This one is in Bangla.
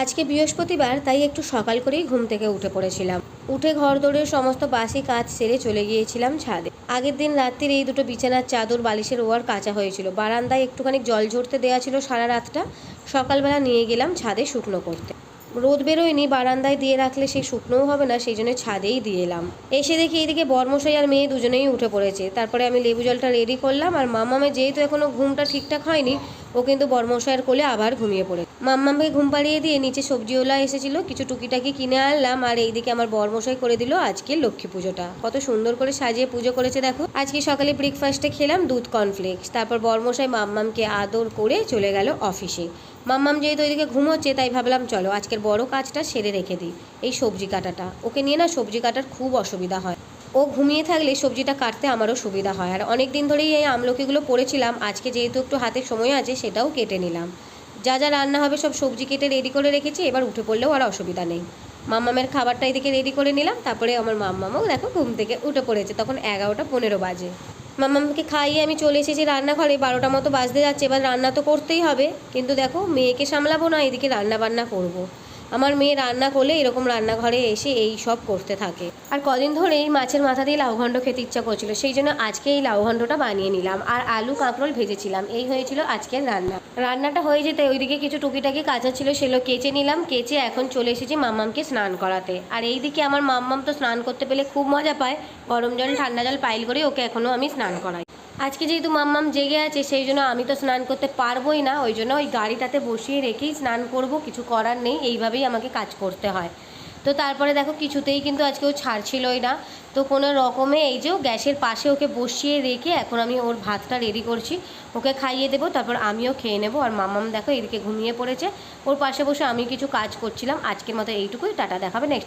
আজকে বৃহস্পতিবার, তাই একটু সকাল করেই ঘুম থেকে উঠে পড়েছিলাম। উঠে ঘরদোরের সমস্ত বাসি কাজ সেরে চলে গিয়েছিলাম ছাদে। আগের দিন রাত্রির এই দুটো বিছানার চাদর বালিশের ওয়ার কাঁচা হয়েছিল, বারান্দায় একটুখানি জল ঝরতে দেওয়া ছিল সারা রাতটা। সকালবেলা নিয়ে গেলাম ছাদে শুকনো করতে। রোদ বেরোয়নি, বারান্দায় দিয়ে রাখলে সেই শুকনোও হবে না, সেই জন্য ছাদেই দিয়ে এলাম। এসে দেখি এইদিকে বর্মশাই আর মেয়ে দুজনেই উঠে পড়েছে। তারপরে আমি লেবু জলটা রেডি করলাম, আর মাম্মামের যেহেতু এখনো ঘুমটা ঠিকঠাক হয়নি, ও কিন্তু বর্মশাইয়ের কোলে আবার ঘুমিয়ে পড়ে। মাম্মামকে ঘুম পাড়িয়ে দিয়ে নিচে সবজিওয়ালা এসেছিল, কিছু টুকিটাকি কিনে আনলাম। আর এইদিকে আমার বর্মশাই করে দিল আজকে লক্ষ্মী পুজোটা। কত সুন্দর করে সাজিয়ে পুজো করেছে দেখো। আজকে সকালে ব্রেকফাস্টে খেলাম দুধ কর্নফ্লেক্স। তারপর বর্মশাই মাম্মামকে আদর করে চলে গেল অফিসে। মাম্মাম যেহেতু ওইদিকে ঘুমোচ্ছে, তাই ভাবলাম চলো আজকের বড় কাজটা সেরে রেখে দিই, এই সবজি কাটাটা। ওকে নিয়ে না সবজি কাটার খুব অসুবিধা হয়। ও ঘুমিয়ে থাকলে সবজিটা কাটতে আমারও সুবিধা হয়। আর অনেক দিন ধরেই এই আমলকিগুলো পড়েছিলাম, আজকে যেহেতু একটু হাতে সময় আছে সেটাও কেটে নিলাম। যা যা রান্না হবে সব সবজি কেটে রেডি করে রেখেছি, এবার উঠে পড়লেও আর অসুবিধা নেই। মাম্মামের খাবারটা এদিকে রেডি করে নিলাম, তারপরে আমার মাম্মামও দেখো ঘুম থেকে উঠে পড়েছে। তখন 11:15 বাজে। মাম্মামকে খাইয়ে আমি চলে এসেছি রান্নাঘরে। 12টা মতো বাজতে যাচ্ছে, এবার রান্না তো করতেই হবে। কিন্তু দেখো মেয়েকে সামলাবো না, এদিকে রান্না বান্না করবো। আমার মেয়ে রান্না করলে এরকম রান্নাঘরে এসে এই সব করতে থাকে। আর কদিন ধরে এই মাছের মাথা দিয়ে লাউঘণ্ট খেতে ইচ্ছা করছিল, সেই জন্য আজকে এই লাউঘণ্টটা বানিয়ে নিলাম। আর আলু কাঁকরোল ভেজেছিলাম। এই হয়েছিল আজকের রান্না। রান্নাটা হয়ে যেতে ওইদিকে কিছু টুকিটাকি কাঁচা ছিল, সেগুলো কেচে নিলাম। কেচে এখন চলে এসেছি মাম্মামকে স্নান করাতে। আর এইদিকে আমার মাম্মাম তো স্নান করতে পেলে খুব মজা পায়। গরম জল ঠান্ডা জল পাইল করে ওকে এখনও আমি স্নান করাই। আজকে যেহেতু মাম্মাম জেগে আছে, সেই জন্য আমি তো স্নান করতে পারবোই না, ওই জন্য ওই গাড়িটাতে বসিয়ে রেখেই স্নান করব। কিছু করার নেই, এইভাবেই আমাকে কাজ করতে হয়। তো তারপরে দেখো কিছুতেই কিন্তু আজকে ও ছাড়ছিলই না। তো কোনো রকমে এই যে গ্যাসের পাশে ওকে বসিয়ে রেখে এখন আমি ওর ভাতটা রেডি করছি। ওকে খাইয়ে দেবো, তারপর আমিও খেয়ে নেবো। আর মাম্মাম দেখো এদিকে ঘুমিয়ে পড়েছে, ওর পাশে বসে আমি কিছু কাজ করছিলাম। আজকের মতো এইটুকুই, টাটা, দেখাবে নেক্সট।